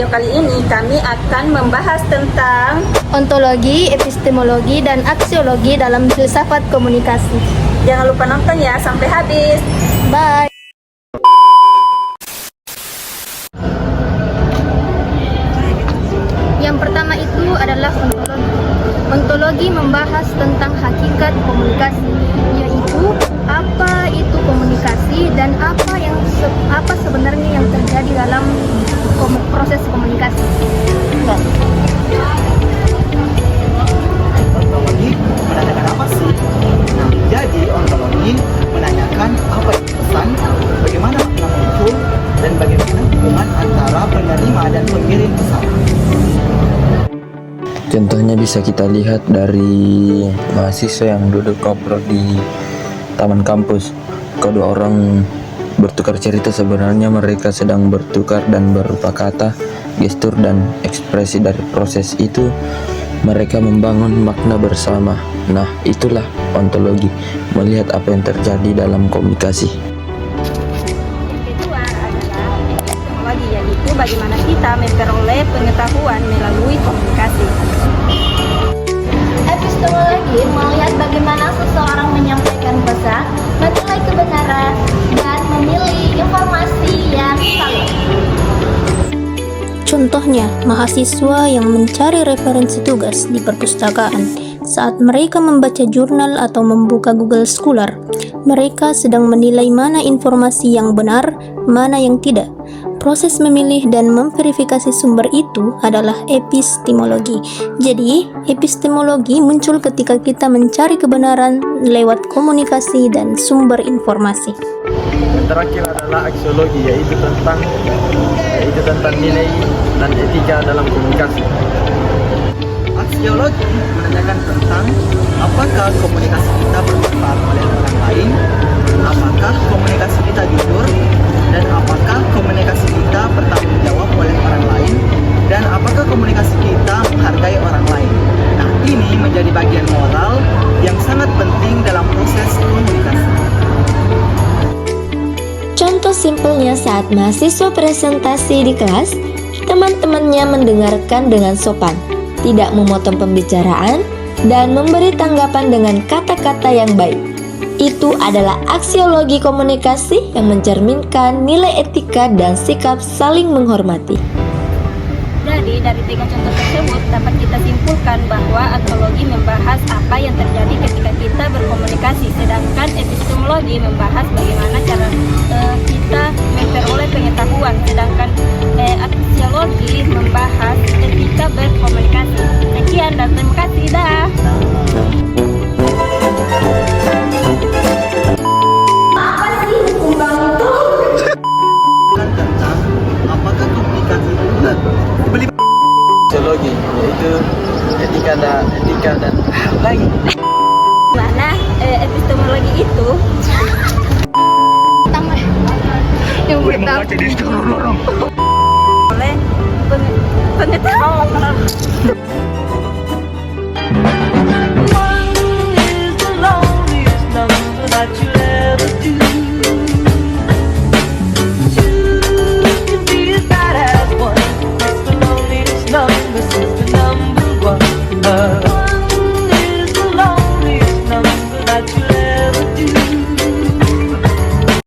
video kali ini kami akan membahas tentang ontologi, epistemologi, dan aksiologi dalam filsafat komunikasi. Jangan lupa nonton ya sampai habis. Bye! Yang pertama itu adalah ontologi. Ontologi membahas tentang hakikat komunikasi, yaitu apa itu komunikasi dan apa sebenarnya yang terjadi dalam proses komunikasi. Ontologi menanyakan apa sih? Nah, jadi ontologi menanyakan apa itu pesan, bagaimana makna muncul, dan bagaimana hubungan antara penerima dan pengirim pesan. Contohnya bisa kita lihat dari mahasiswa yang duduk ngobrol di taman kampus. Kedua orang bertukar cerita, sebenarnya mereka sedang bertukar dan berupa kata, gestur, dan ekspresi. Dari proses itu mereka membangun makna bersama. Nah, itulah ontologi, melihat apa yang terjadi dalam komunikasi. Yang kedua adalah epistemologi, yaitu bagaimana kita memperoleh pengetahuan melalui komunikasi. Epistemologi melihat bagaimana seseorang menyampaikan pesan, menilai kebenaran, dan memilih informasi yang valid. Contohnya, mahasiswa yang mencari referensi tugas di perpustakaan. Saat mereka membaca jurnal atau membuka Google Scholar, mereka sedang menilai mana informasi yang benar, mana yang tidak. Proses memilih dan memverifikasi sumber itu adalah epistemologi. Jadi, epistemologi muncul ketika kita mencari kebenaran lewat komunikasi dan sumber informasi. Yang terakhir adalah aksiologi, yaitu tentang nilai dan etika dalam komunikasi. Aksiologi menanyakan tentang apakah komunikasi kita bermanfaat oleh orang lain, apakah komunikasi kita jujur, dan apakah komunikasi kita bertanggung jawab oleh orang lain, dan apakah komunikasi kita menghargai orang lain. Nah, ini menjadi bagian moral yang sangat penting dalam proses komunikasi. Contoh simpelnya saat mahasiswa presentasi di kelas, teman-temannya mendengarkan dengan sopan, tidak memotong pembicaraan, dan memberi tanggapan dengan kata-kata yang baik. Itu adalah aksiologi komunikasi yang mencerminkan nilai etika dan sikap saling menghormati. Jadi, dari tiga contoh tersebut dapat kita simpulkan bahwa ontologi membahas apa yang terjadi ketika kita berkomunikasi, sedangkan epistemologi membahas bagaimana cara kita memperoleh pengetahuan, sedangkan aksiologi membahas etika berkomunikasi. Sekian dan terima kasih. Dah. Tentang apakah komunikasi beli Aksiologi, yaitu etika dan lain. Mana epistemologi itu Yang pertama, oleh